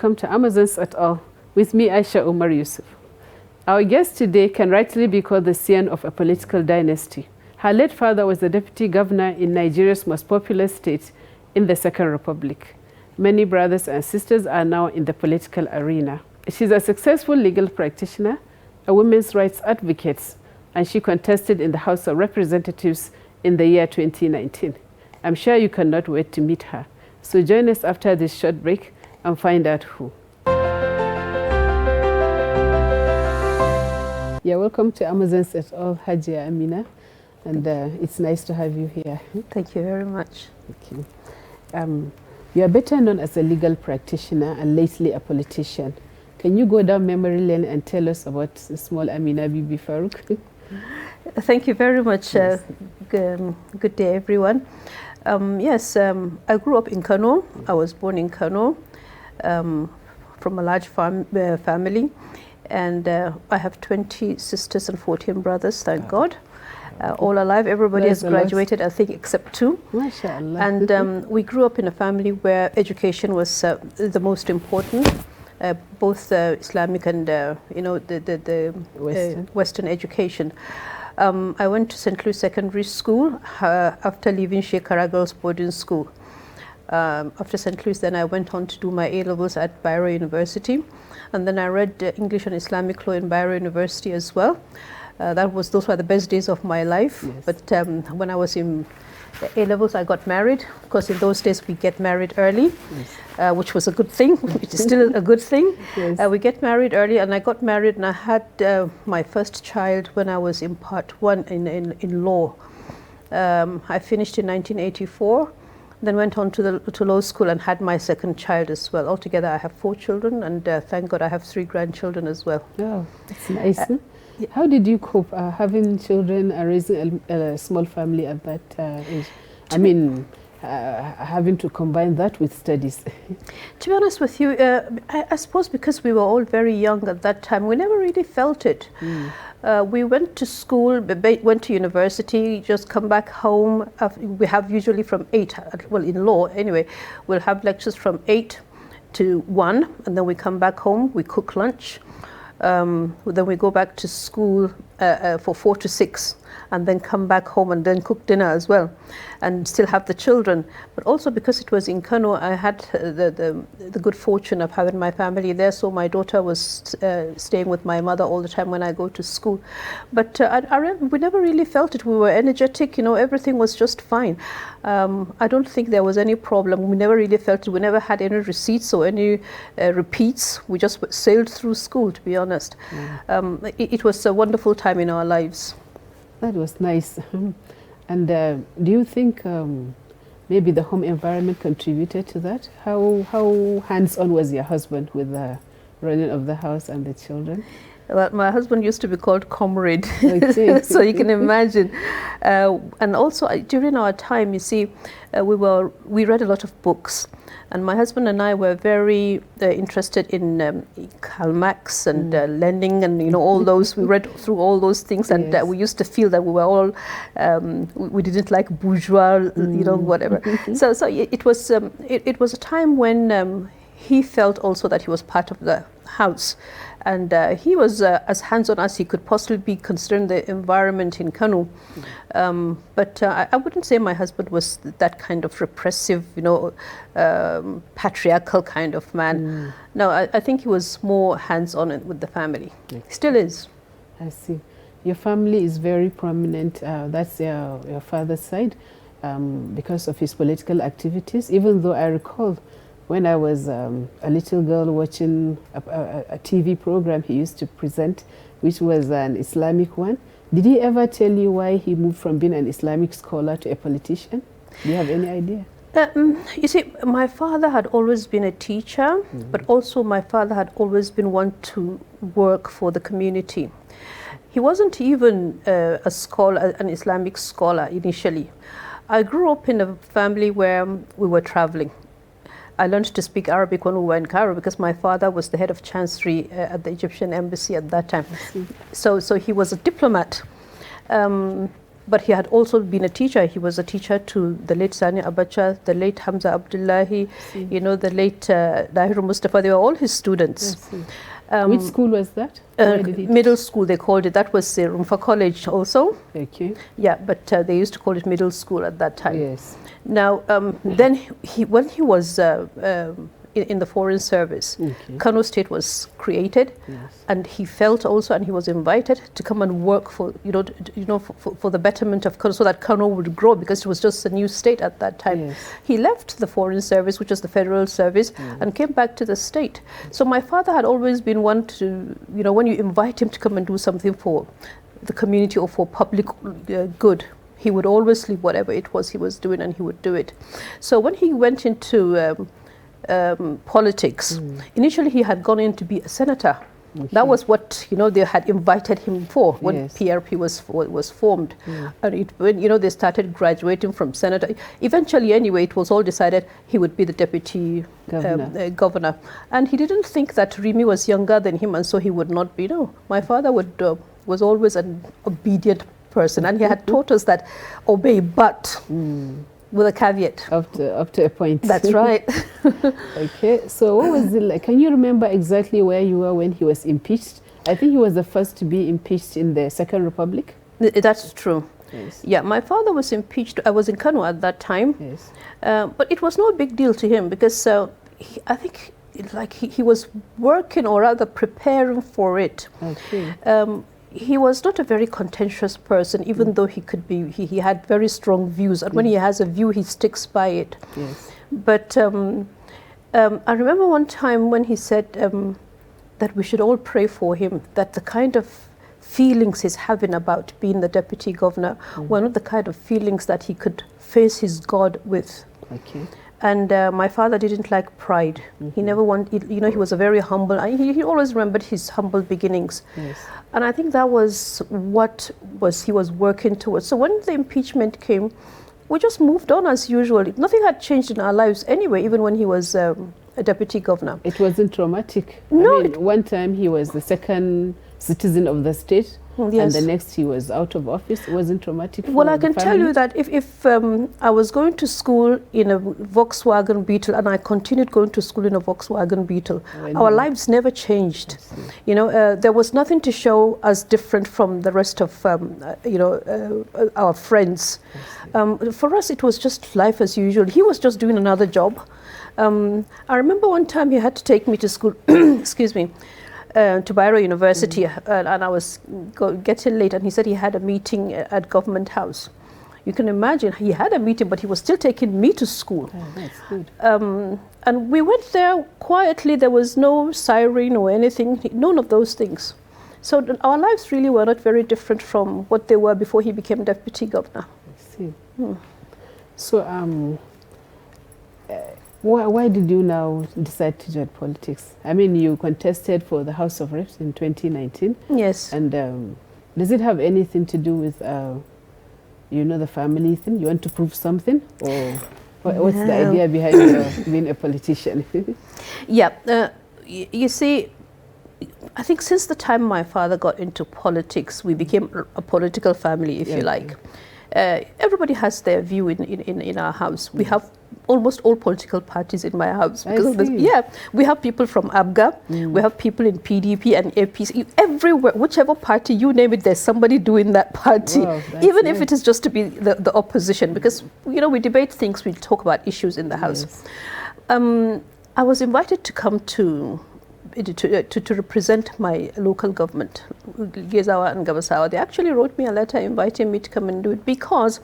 welcome to Amazons et al. With me, Aisha Omar Yusuf. Our guest today can rightly be called the scion of a political dynasty. Her late father was the deputy governor in Nigeria's most populous state in the Second Republic. Many brothers and sisters are now in the political arena. She's a successful legal practitioner, a women's rights advocate, and she contested in the House of Representatives in the year 2019. I'm sure you cannot wait to meet her. So join us after this short break and find out who. Yeah, welcome to Amazons et al. Hajia Amina, and it's nice to have you here. Thank you very much. Thank you. You are better known as a legal practitioner and lately a politician. Can you go down memory lane and tell us about small Amina Bibi Farouk? Thank you very much. Yes. Good day, everyone. I grew up in Kano. I was born in Kano from a large family. And I have 20 sisters and 14 brothers, thank God. All alive. Everybody has graduated, I think, except 2. MashaAllah. And we grew up in a family where education was the most important, both Islamic and, the Western education. I went to St. Louis Secondary School after leaving Shekara Girls Boarding School. After St. Louis, then I went on to do my A-levels at Bayero University. And then I read English and Islamic law in Bayero University as well. Those were the best days of my life. Yes. But when I was in A-levels, I got married. Of course, in those days, we get married early, yes. Which was a good thing, which is still a good thing. Yes. We get married early, and I got married, and I had my first child when I was in part 1 in law. I finished in 1984. Then went on to law school and had my second child as well. Altogether, I have 4 children, and thank God I have 3 grandchildren as well. Oh, that's nice. Yeah. How did you cope having children and raising a small family at that age? Having to combine that with studies. To be honest with you, I suppose because we were all very young at that time, we never really felt it. We went to school, went to university, just come back home. We have usually from 8, well, in law anyway, we'll have lectures from 8 to 1, and then we come back home, we cook lunch. Then we go back to school for 4 to 6, and then come back home and then cook dinner as well, and still have the children. But also because it was in Kano, I had the good fortune of having my family there, so my daughter was staying with my mother all the time when I go to school. But we never really felt it. We were energetic, everything was just fine. I don't think there was any problem. We never really felt it. We never had any receipts or any repeats. We just sailed through school, to be honest. It was a wonderful time in our lives. That was nice. And do you think maybe the home environment contributed to that? How hands-on was your husband with the running of the house and the children? Well, my husband used to be called Comrade, okay. So you can imagine. And also during our time, you see, we read a lot of books. And my husband and I were very interested in Karl Marx and Lenin and all those. We read through all those things, and yes. We used to feel that we were all we didn't like bourgeois, whatever. So it was a time when he felt also that he was part of the house, and he was as hands-on as he could possibly be, considering the environment in Kano. But I wouldn't say my husband was that kind of repressive, patriarchal kind of man. No, I think he was more hands-on with the family. Okay. Still is. I see. Your family is very prominent. That's your father's side, because of his political activities. Even though I recall, when I was a little girl watching a TV program he used to present, which was an Islamic one. Did he ever tell you why he moved from being an Islamic scholar to a politician? Do you have any idea? You see, my father had always been a teacher, but also my father had always been one to work for the community. He wasn't even a scholar, an Islamic scholar initially. I grew up in a family where we were traveling. I learned to speak Arabic when we were in Cairo because my father was the head of chancery at the Egyptian embassy at that time. So he was a diplomat. but he had also been a teacher. He was a teacher to the late Sani Abacha, the late Hamza Abdullahi, you know, the late Dahiru Mustafa. They were all his students. Which school was that? Middle school, they called it. That was Rumfa College also. Okay. Yeah, but they used to call it middle school at that time. Yes. Now, then when he was in the Foreign Service, Kano State was created, and he felt also, and he was invited to come and work for, for the betterment of Kano, so that Kano would grow, because it was just a new state at that time. He left the Foreign Service, which was the federal service, and came back to the state. So my father had always been one to, when you invite him to come and do something for the community or for public good, he would always leave whatever it was he was doing, and he would do it. So when he went into politics, initially he had gone in to be a senator. That was what they had invited him for when PRP was formed, and when they started graduating from senator. Eventually, anyway, it was all decided he would be the deputy governor, and he didn't think that Rimi was younger than him, and so he would not be. No, my father was always an obedient person, and he had taught us that obey, but with a caveat. Up to a point. That's right. Okay, so what was it like? Can you remember exactly where you were when he was impeached? I think he was the first to be impeached in the Second Republic. That's true. Yes. Yeah, my father was impeached. I was in Kano at that time. Yes. But it was no big deal to him, because I think he was working, or rather preparing for it. Okay. He was not a very contentious person, even though he could be. He had very strong views, and when he has a view, he sticks by it. Yes. But I remember one time when he said that we should all pray for him, that the kind of feelings he's having about being the deputy governor were not the kind of feelings that he could face his God with. Okay. And my father didn't like pride. He never wanted, he was a very humble, he always remembered his humble beginnings. Yes. And I think that was what he was working towards. So when the impeachment came, we just moved on as usual. Nothing had changed in our lives anyway, even when he was a deputy governor. It wasn't traumatic. No. One time he was the second citizen of the state. Yes. And the next he was out of office. It wasn't traumatic for Well, I can the tell family? you that if I was going to school in a Volkswagen Beetle, and I continued going to school in a Volkswagen Beetle, our lives never changed. There was nothing to show us different from the rest of our friends. For us, it was just life as usual. He was just doing another job. I remember one time he had to take me to school. Excuse me. To Bayreuth University, and I was getting late, and he said he had a meeting at Government House. You can imagine, he had a meeting, but he was still taking me to school. Oh, that's good. And we went there quietly. There was no siren or anything, none of those things. So our lives really were not very different from what they were before he became deputy governor. I see. So, why did you now decide to join politics? I mean, you contested for the House of Reps in 2019. Yes. And does it have anything to do with, the family thing? You want to prove something? Or what's the idea behind being a politician? Yeah. You see, I think since the time my father got into politics, we became a political family, if you like. Everybody has their view in our house. We have almost all political parties in my house. Because of this. Yeah, we have people from ABGA, we have people in PDP and APC. Everywhere, whichever party you name it, there's somebody doing that party. Wow, even if it is just to be the opposition, because we debate things, we talk about issues in the house. I was invited to come to represent my local government, Gezawa and Gabasawa. They actually wrote me a letter inviting me to come and do it, because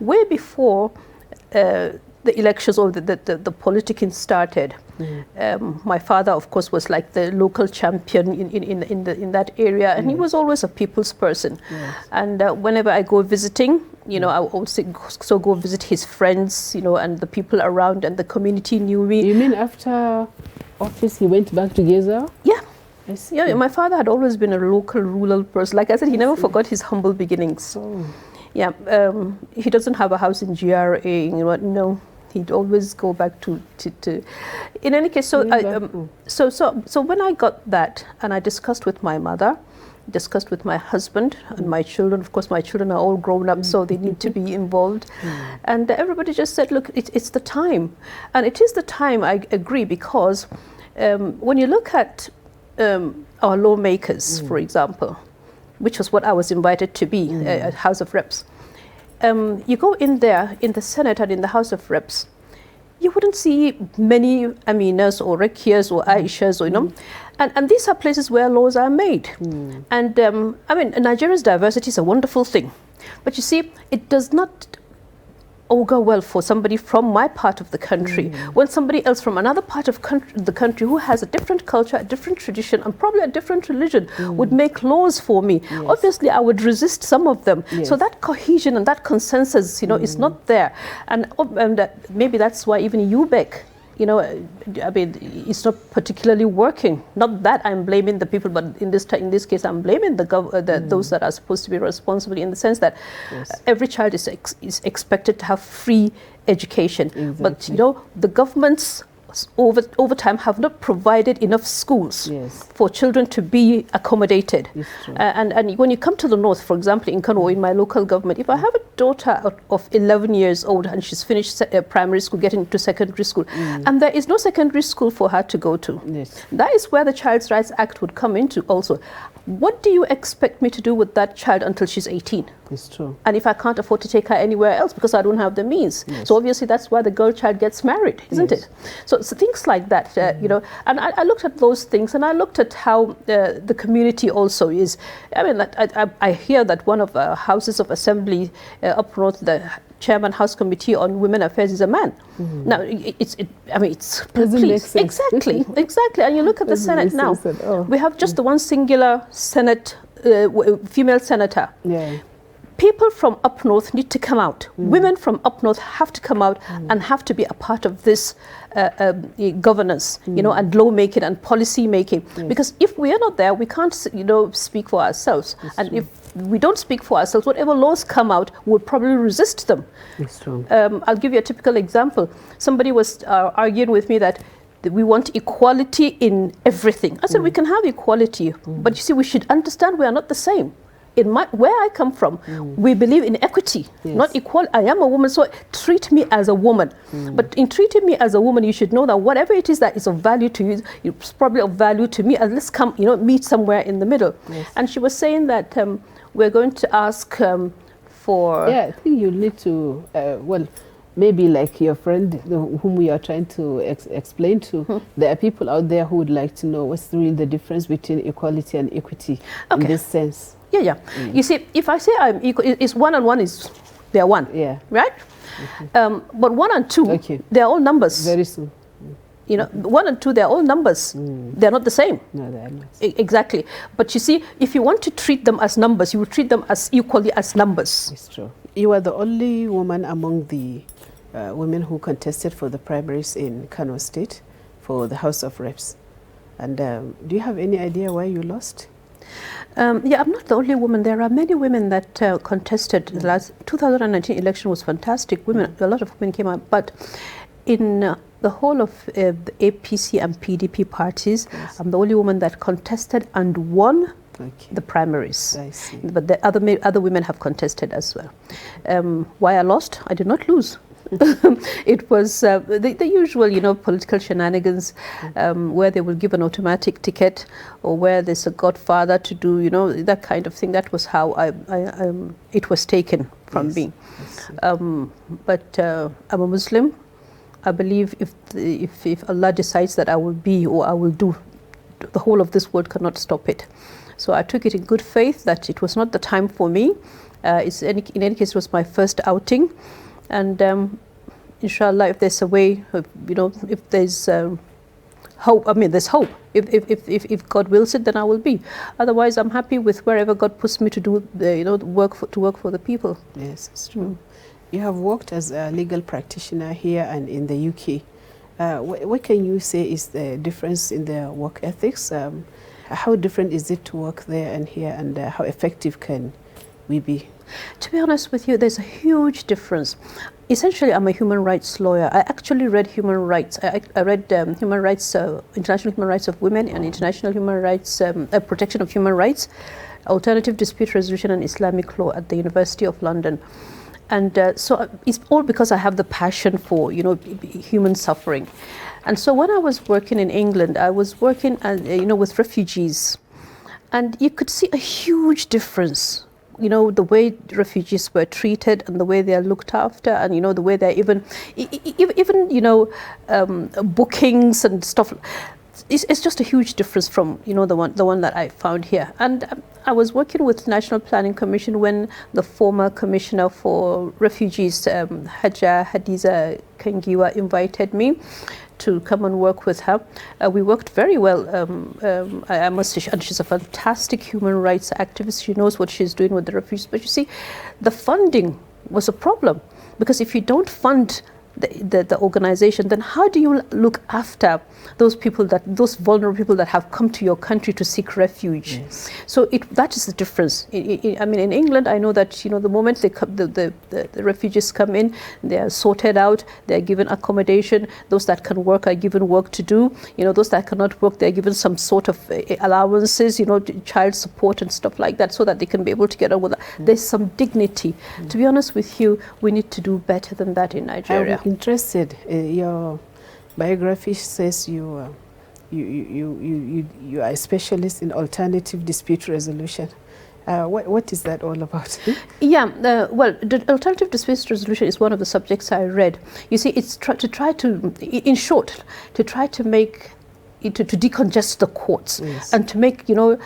way before the elections or the politicking started, my father, of course, was like the local champion in that area, and he was always a people's person. And whenever I go visiting, I would also go visit his friends, and the people around, and the community knew me. You mean after office he went back to Gezawa? Yeah. Yeah, my father had always been a local, rural person. Like I said, he never forgot his humble beginnings. Yeah, he doesn't have a house in GRA, no. He'd always go back to in any case, so when I got that, and I discussed with my mother, discussed with my husband and my children. Of course, my children are all grown up, so they need to be involved. And everybody just said, look, it's the time. And it is the time, I agree, because when you look at our lawmakers, for example, which was what I was invited to be at House of Reps, you go in there, in the Senate and in the House of Reps, you wouldn't see many Aminas or Rekias or Aishas, or, you know, and these are places where laws are made. And I mean, Nigeria's diversity is a wonderful thing, but you see, it does not augur well for somebody from my part of the country when somebody else from another part of the country who has a different culture, a different tradition, and probably a different religion would make laws for me. Obviously, I would resist some of them. So that cohesion and that consensus, you know, is not there. And maybe that's why even UBEC, you know, I mean, it's not particularly working. Not that I'm blaming the people, but in this case, I'm blaming those that are supposed to be responsible, in the sense that every child is expected to have free education. But, you know, the governments over time have not provided enough schools for children to be accommodated. And when you come to the north, for example, in Kano, in my local government, if I have a daughter of 11 years old and she's finished primary school, getting into secondary school, and there is no secondary school for her to go to, that is where the Child's Rights Act would come into also. What do you expect me to do with that child until she's 18? It's true. And if I can't afford to take her anywhere else because I don't have the means. So obviously that's why the girl child gets married, isn't it? So things like that, you know, and I looked at those things, and I looked at how the community also is. I mean, I hear that one of the houses of assembly up north, the chairman House Committee on Women Affairs, is a man. Now, I mean, it's please, exactly. And you look at the Senate now. We have just the one singular Senate female senator. People from up north need to come out. Women from up north have to come out and have to be a part of this governance, you know, and law making and policy making. Because if we are not there, we can't, you know, speak for ourselves. And if we don't speak for ourselves, whatever laws come out, we'll probably resist them. I'll give you a typical example. Somebody was arguing with me that we want equality in everything. I said, we can have equality, but you see, we should understand we are not the same. Where I come from, we believe in equity, not equality. I am a woman, so treat me as a woman. But in treating me as a woman, you should know that whatever it is that is of value to you, it's probably of value to me, and let's come, you know, meet somewhere in the middle. And she was saying that we're going to ask for... Yeah, I think you need to, well, maybe like your friend whom we are trying to explain to, there are people out there who would like to know what's really the difference between equality and equity in this sense. You see, if I say I'm equal, it's one and one is, they're one, right? But one and two, they're all numbers. Very soon. You know, 1 and 2, they're all numbers. They're not the same. No, they're not. Exactly. But you see, if you want to treat them as numbers, you will treat them as equally as numbers. It's true. You are the only woman among the women who contested for the primaries in Kano State for the House of Reps. And do you have any idea why you lost? Yeah, I'm not the only woman. There are many women that contested. The last 2019 election was fantastic. Women, a lot of women came out. But in the whole of the APC and PDP parties, I'm the only woman that contested and won the primaries. I see. But the other women have contested as well. Why I lost? I did not lose. It was the usual, you know, political shenanigans, where they will give an automatic ticket, or where there's a godfather to do, you know, that kind of thing. That was how it was taken from me. But I'm a Muslim. I believe if Allah decides that I will be or I will do, the whole of this world cannot stop it. So I took it in good faith that it was not the time for me. In any case, it was my first outing. And inshallah, if there's a way, you know, if there's hope, I mean, there's hope. If God wills it, then I will be. Otherwise, I'm happy with wherever God puts me to do, you know, work for the people. Yes, it's true. You have worked as a legal practitioner here and in the UK. What can you say is the difference in the work ethics? How different is it to work there and here, and how effective can we be? To be honest with you, there's a huge difference. essentially, I'm a human rights lawyer. I actually read human rights. I read human rights, international human rights of women and international human rights, protection of human rights, alternative dispute resolution and Islamic law at the University of London. And so it's all because I have the passion for, human suffering. And so when I was working in England, I was working, with refugees. And you could see a huge difference, the way refugees were treated and the way they are looked after, and, the way they're even bookings and stuff. It's just a huge difference from, the one that I found here. And I was working with the National Planning Commission when the former Commissioner for Refugees, Hajja Hadiza Kangiwa, invited me to come and work with her. We worked very well, I must say, and she's a fantastic human rights activist. She knows what she's doing with the refugees. But you see, the funding was a problem, because if you don't fund the organization, then how do you look after those vulnerable people that have come to your country to seek refuge? Yes. So that is the difference. I mean, in England, I know that the moment the refugees come in, they are sorted out, they are given accommodation. Those that can work are given work to do. Those that cannot work, they are given some sort of allowances, child support and stuff like that, so that they can be able to get on with that. There's some dignity. To be honest with you, we need to do better than that in Nigeria. I'm interested. Your biography says you are a specialist in alternative dispute resolution. What is that all about? Well, the alternative dispute resolution is one of the subjects I read. You see, it's in short, to try to make to decongest the courts, yes, and to make to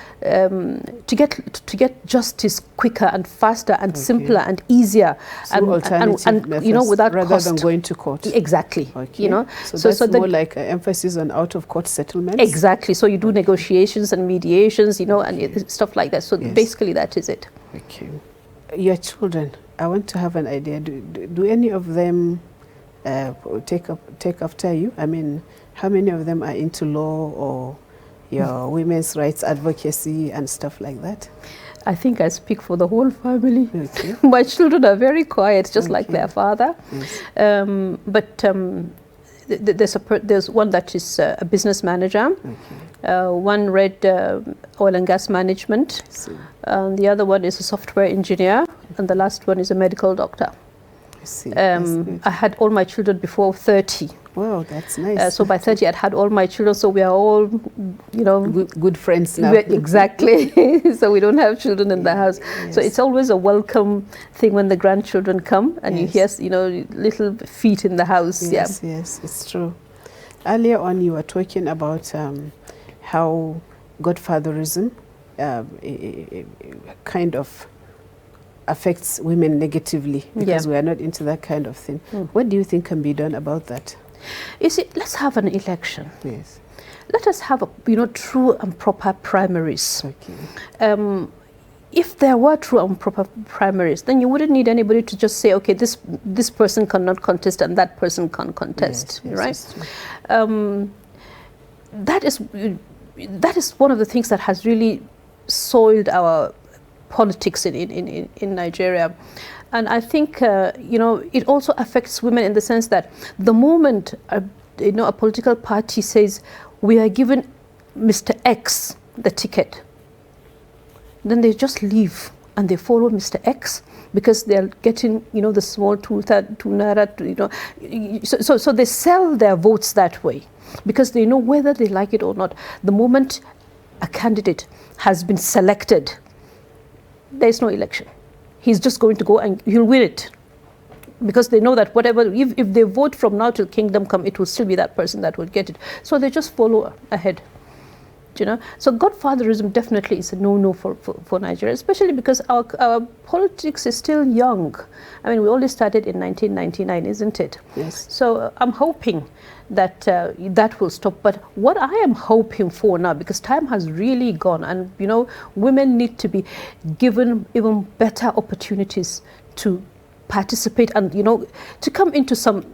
get justice quicker and faster and simpler and easier, and without rather cost, than going to court. Exactly. Okay. So that's more like an emphasis on out of court settlements. Exactly. So you do negotiations and mediations, and stuff like that. So yes, basically that is it. Okay. Your children, I want to have an idea. Do any of them take after you? I mean, how many of them are into law or your women's rights advocacy and stuff like that? I think I speak for the whole family. Okay. My children are very quiet, just like their father. Yes. There's one that is a business manager. Okay. One read oil and gas management. The other one is a software engineer. And the last one is a medical doctor. I see. I had all my children before 30. Wow, that's nice. So by 30, I'd had all my children. So we are all, good friends now. Exactly. So we don't have children in the house. Yes. So it's always a welcome thing when the grandchildren come and yes, you hear, little feet in the house. Yes, yes, it's true. Earlier on, you were talking about how godfatherism kind of affects women negatively because we are not into that kind of thing. What do you think can be done about that? You see, let's have an election. Yes. Let us have true and proper primaries. Okay. If there were true and proper primaries, then you wouldn't need anybody to just say, okay, this person cannot contest and that person can't contest, yes, right? That is one of the things that has really soiled our politics in Nigeria. And I think, it also affects women in the sense that the moment a political party says, we are giving Mr. X the ticket, then they just leave and they follow Mr. X because they're getting, the small 2 naira, so they sell their votes that way because they know whether they like it or not. The moment a candidate has been selected, there's no election. He's just going to go and he'll win it because they know that whatever, if they vote from now till kingdom come, it will still be that person that will get it. So they just follow ahead. So godfatherism definitely is a no-no for Nigeria, especially because our politics is still young. I mean, we only started in 1999, isn't it? Yes. So I'm hoping that that will stop. But what I am hoping for now, because time has really gone, and women need to be given even better opportunities to participate and to come into some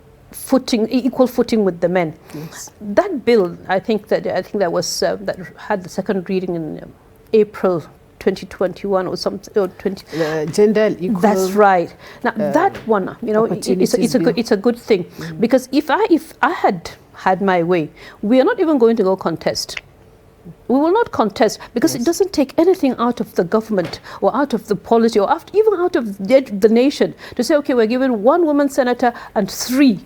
equal footing with the men. Yes. That bill, I think that was that had the second reading in April 2021 or something, or 20. Gender equal. That's right. Now that one, you know, it's a good thing, because if I had my way, we are not even going to go contest. We will not contest, because it doesn't take anything out of the government or out of the policy or even out of the nation to say, okay, we're giving 1 woman senator and 3.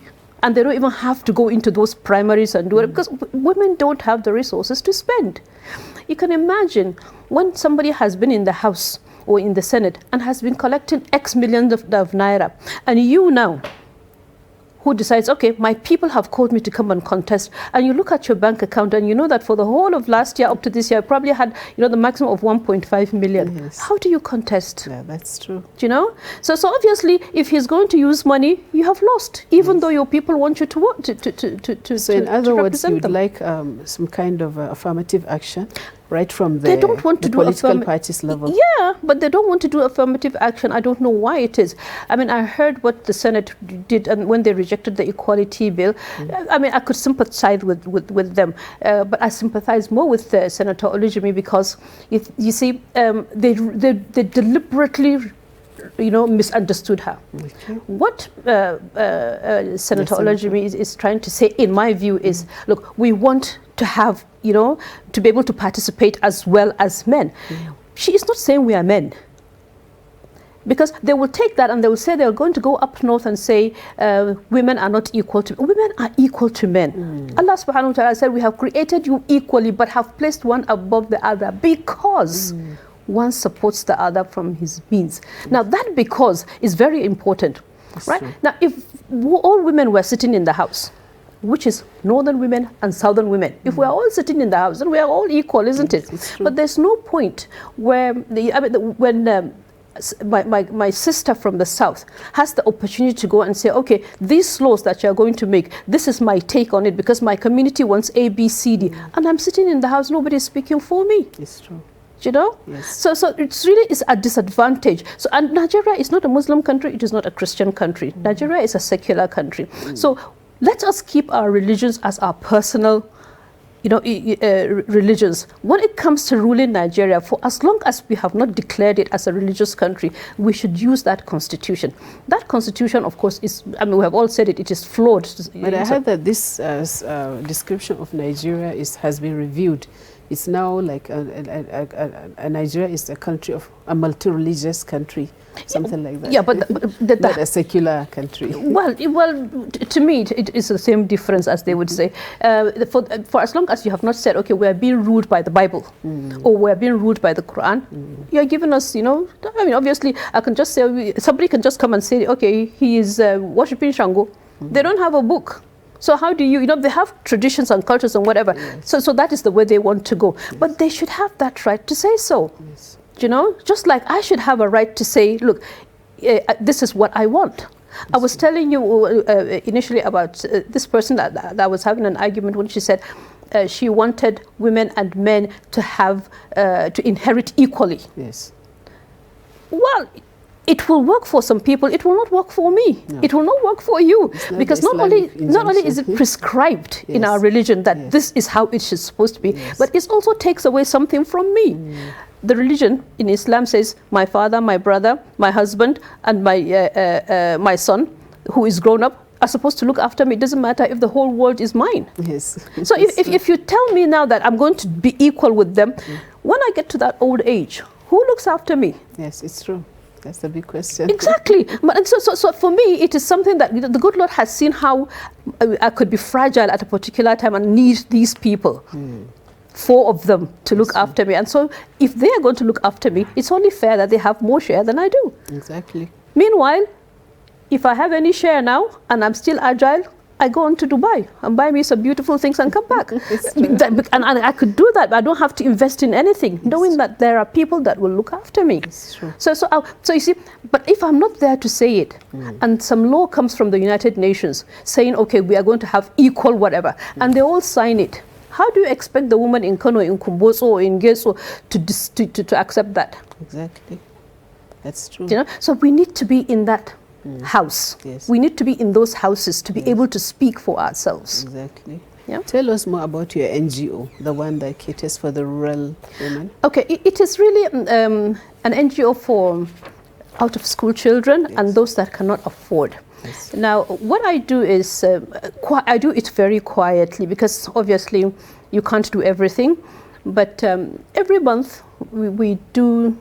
And they don't even have to go into those primaries and do it, because women don't have the resources to spend. You can imagine when somebody has been in the House or in the Senate and has been collecting X millions of naira, and you now, who decides, okay, my people have called me to come and contest, and you look at your bank account and you know that for the whole of last year up to this year, you probably had, you know, the maximum of 1.5 million. Yes. How do you contest? Yeah, that's true. Do you know? So obviously, if he's going to use money, you have lost, even though your people want you to work So in other words, you'd like some kind of affirmative action right from the, they don't want to do political parties level. Yeah, but they don't want to do affirmative action. I don't know why it is. I mean, I heard what the Senate did, and when they rejected the equality bill, I mean, I could sympathize with them, but I sympathize more with Senator Olujimi, because you see, they deliberately, you know, misunderstood her. Okay. What Senator Olujimi is trying to say, in my view, is, look, we want to have, you know, to be able to participate as well as men. She is not saying we are men, because they will take that and they will say they're going to go up north and say women are not equal to women are equal to men. Allah subhanahu wa ta'ala said, we have created you equally but have placed one above the other because one supports the other from his means. Now that because is very important. That's right true. Now if all women were sitting in the house, which is northern women and southern women, if we're all sitting in the house, then we are all equal, isn't it? But there's no point where when my sister from the south has the opportunity to go and say, okay, these laws that you're going to make, this is my take on it because my community wants A, B, C, D, and I'm sitting in the house, nobody's speaking for me. It's true. You know? Yes. So it's really is a disadvantage. So, and Nigeria is not a Muslim country, it is not a Christian country. Nigeria is a secular country. So let us keep our religions as our personal, you know, religions. When it comes to ruling Nigeria, for as long as we have not declared it as a religious country, we should use that constitution. That constitution, of course, is, I mean, we have all said it, it is flawed. But I heard that this description of Nigeria has been reviewed. It's now like Nigeria is a country of a multi-religious country, something like that. Yeah, but not a secular country. Well, to me, it is the same difference, as they would say. For as long as you have not said, okay, we are being ruled by the Bible, or we are being ruled by the Quran, you are giving us, you know, I mean, obviously, I can just say, somebody can just come and say, okay, he is worshipping Shango. They don't have a book. So how do you know, they have traditions and cultures and whatever. Yes. So that is the way they want to go. Yes. But they should have that right to say so. Yes. You know, just like I should have a right to say, look, this is what I want. I was telling you initially about this person that I was having an argument when she said she wanted women and men to have, to inherit equally. Yes. Well, it will work for some people, it will not work for me. No. It will not work for you, because not only is it prescribed in our religion that this is how it is supposed to be, but it also takes away something from me. The religion in Islam says my father, my brother, my husband, and my son, who is grown up, are supposed to look after me. It doesn't matter if the whole world is mine. Yes. So if you tell me now that I'm going to be equal with them, when I get to that old age, who looks after me? Yes, it's true. That's the big question. Exactly. But so for me, it is something that the good Lord has seen how I could be fragile at a particular time and need these people, 4 of them, to look after me. And so if they are going to look after me, it's only fair that they have more share than I do. Exactly. Meanwhile, if I have any share now and I'm still agile, I go on to Dubai and buy me some beautiful things and come back. And I could do that, but I don't have to invest in anything, knowing that there are people that will look after me. So you see, but if I'm not there to say it, and some law comes from the United Nations saying, okay, we are going to have equal whatever, and they all sign it, how do you expect the woman in Kano, in Kumboso, or in Geso to accept that? Exactly. That's true. You know? So we need to be in that house. Yes. We need to be in those houses to be able to speak for ourselves. Exactly. Yeah. Tell us more about your NGO, the one that caters for the rural women. Okay, it is really an NGO for out-of-school children and those that cannot afford. Yes. Now, what I do is, I do it very quietly because obviously you can't do everything. But every month we do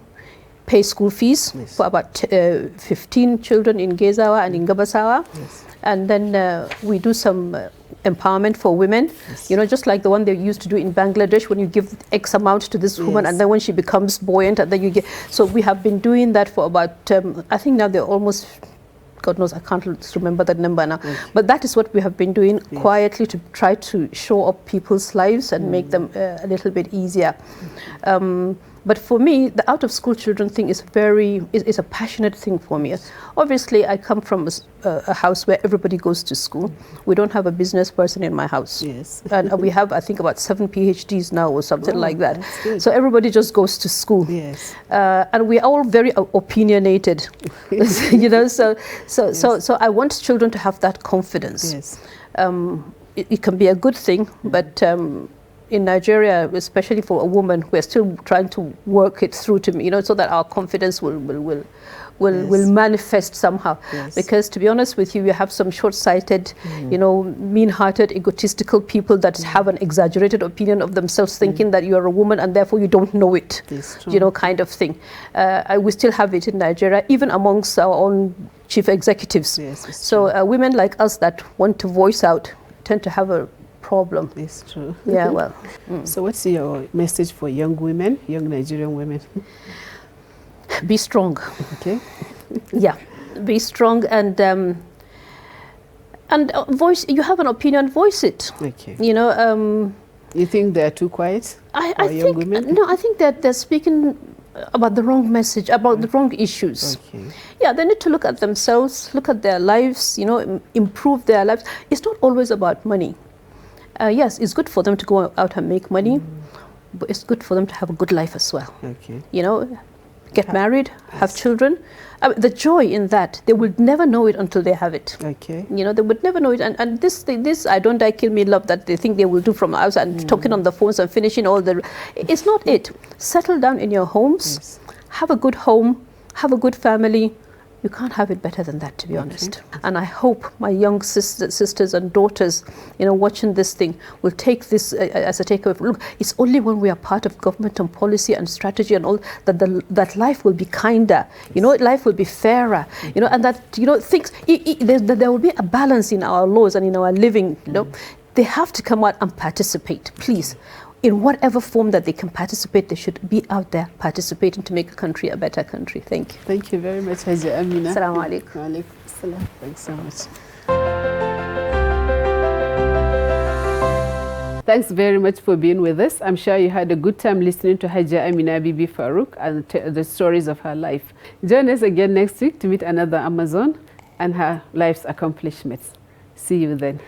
pay school fees for about 15 children in Gezawa and in Gabasawa. Yes. And then we do some empowerment for women, you know, just like the one they used to do in Bangladesh, when you give X amount to this woman and then when she becomes buoyant and then you get. So we have been doing that for about, I think now they're almost, God knows, I can't remember that number now. But that is what we have been doing quietly to try to show up people's lives and make them a little bit easier. But for me, the out-of-school children thing is is a passionate thing for me. Obviously, I come from a house where everybody goes to school. We don't have a business person in my house. Yes. And we have, I think, about 7 PhDs now or something like that. So everybody just goes to school. Yes. And we're all very opinionated, you know, so I want children to have that confidence. Yes. It can be a good thing, but in Nigeria, especially for a woman, we're still trying to work it through to, you know, so that our confidence will manifest somehow. Yes. Because to be honest with you, you have some short-sighted, you know, mean-hearted, egotistical people that have an exaggerated opinion of themselves, thinking that you're a woman and therefore you don't know it, you know, kind of thing. We still have it in Nigeria, even amongst our own chief executives. Yes, so women like us that want to voice out tend to have a problem. It's true. Yeah, well. So what's your message for young women, young Nigerian women? Be strong. Okay. Yeah, be strong and voice. You have an opinion, voice it. Okay. You know. You think they're too quiet? I young think women? No. I think that they're speaking about the wrong message, about the wrong issues. Okay. Yeah, they need to look at themselves, look at their lives. You know, improve their lives. It's not always about money. Yes, it's good for them to go out and make money, but it's good for them to have a good life as well. Okay. You know, get married, have children. The joy in that, they would never know it until they have it. Okay. You know, they would never know it. And this I don't die, kill me, love that they think they will do from outside and talking on the phones and finishing all the. It's not it. Settle down in your homes, have a good home, have a good family. You can't have it better than that, to be honest. And I hope my young sisters and daughters, you know, watching this thing will take this as a takeaway. Look, it's only when we are part of government and policy and strategy and all that life will be kinder. You know, life will be fairer. You know, and that, you know, things there will be a balance in our laws and in our living. You know, they have to come out and participate, please. In whatever form that they can participate, they should be out there participating to make a country a better country. Thank you. Thank you very much, Haji Amina. Assalamu alaikum. Wa alaikum assalam. Thanks so much. Thanks very much for being with us. I'm sure you had a good time listening to Haji Amina Bibi Farouk and the stories of her life. Join us again next week to meet another Amazon and her life's accomplishments. See you then.